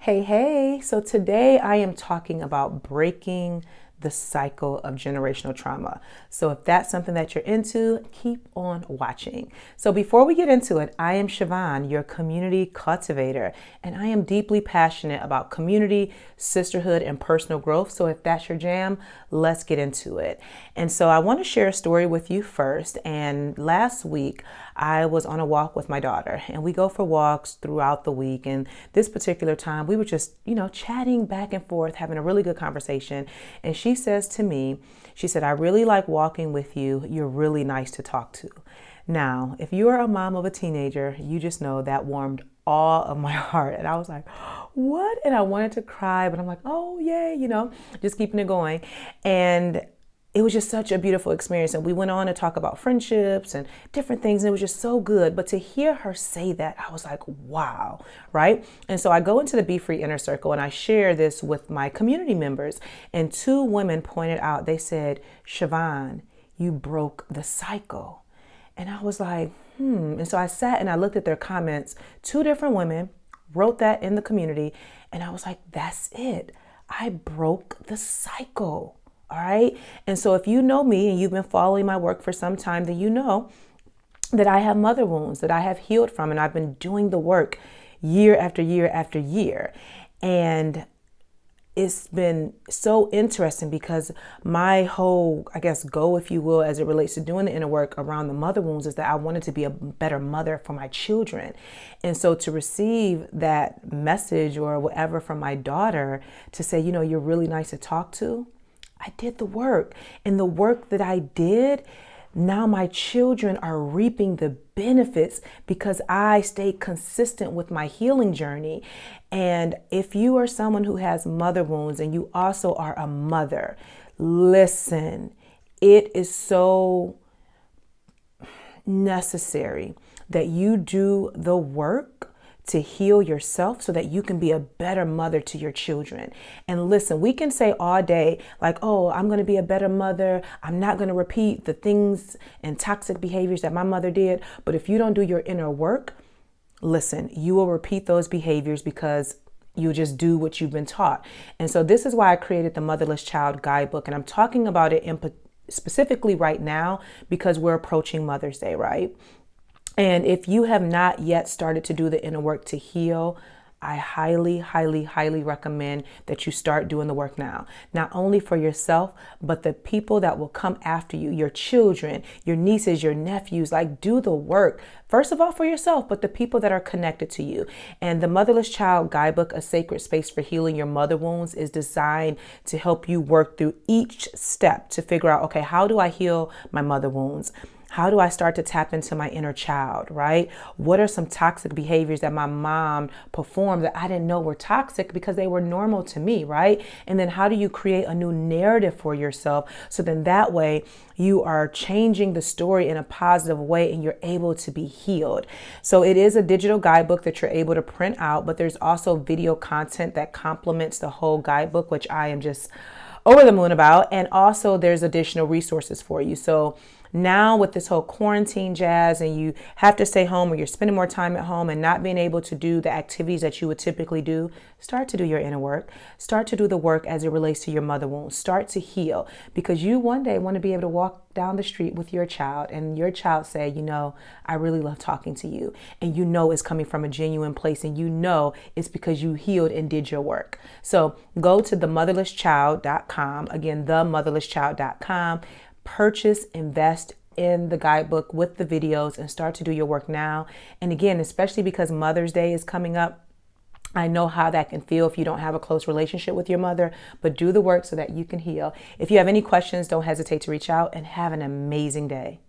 Hey, hey. So today I am talking about breaking the cycle of generational trauma. So if that's something that you're into, keep on watching. So before we get into it, I am Siobhan, your community cultivator, and I am deeply passionate about community, sisterhood, and personal growth. So if that's your jam, let's get into it. And so I want to share a story with you first. And last week, I was on a walk with my daughter, and we go for walks throughout the week. And this particular time, we were just, chatting back and forth, having a really good conversation. And she says to me, she said, "I really like walking with you. You're really nice to talk to." Now, if you are a mom of a teenager, you just know that warmed all of my heart. And I was like, what? And I wanted to cry, but I'm like, oh, yay, just keeping it going. And it was just such a beautiful experience. And we went on to talk about friendships and different things. And it was just so good. But to hear her say that, I was like, wow, right? And so I go into the Be Free Inner Circle and I share this with my community members. And two women pointed out, they said, "Siobhan, you broke the cycle." And I was like, And so I sat and I looked at their comments. Two different women wrote that in the community. And I was like, that's it. I broke the cycle. All right. And so if you know me and you've been following my work for some time, then you know that I have mother wounds that I have healed from. And I've been doing the work year after year after year. And it's been so interesting because my whole, goal, if you will, as it relates to doing the inner work around the mother wounds is that I wanted to be a better mother for my children. And so to receive that message or whatever from my daughter to say, you're really nice to talk to, I did the work. And the work that I did, now my children are reaping the benefits because I stayed consistent with my healing journey. And if you are someone who has mother wounds and you also are a mother, listen, it is so necessary that you do the work to heal yourself so that you can be a better mother to your children. And listen, we can say all day, like, oh, I'm going to be a better mother. I'm not going to repeat the things and toxic behaviors that my mother did. But if you don't do your inner work, listen, you will repeat those behaviors because you just do what you've been taught. And so this is why I created the Motherless Child Guidebook. And I'm talking about it specifically right now because we're approaching Mother's Day, right? And if you have not yet started to do the inner work to heal, I highly, highly, highly recommend that you start doing the work now. Not only for yourself, but the people that will come after you, your children, your nieces, your nephews, do the work. First of all, for yourself, but the people that are connected to you. And the Motherless Child Guidebook, A Sacred Space for Healing Your Mother Wounds, is designed to help you work through each step to figure out, okay, how do I heal my mother wounds? How do I start to tap into my inner child, right? What are some toxic behaviors that my mom performed that I didn't know were toxic because they were normal to me, right? And then how do you create a new narrative for yourself so then that way you are changing the story in a positive way and you're able to be healed. So it is a digital guidebook that you're able to print out, but there's also video content that complements the whole guidebook, which I am just over the moon about. And also there's additional resources for you. So now with this whole quarantine jazz and you have to stay home or you're spending more time at home and not being able to do the activities that you would typically do, start to do your inner work. Start to do the work as it relates to your mother wounds. Start to heal because you one day want to be able to walk down the street with your child and your child say, I really love talking to you. And it's coming from a genuine place and it's because you healed and did your work. So go to themotherlesschild.com. Again, themotherlesschild.com. Purchase, invest in the guidebook with the videos and start to do your work now. And again, especially because Mother's Day is coming up, I know how that can feel if you don't have a close relationship with your mother, but do the work so that you can heal. If you have any questions, don't hesitate to reach out and have an amazing day.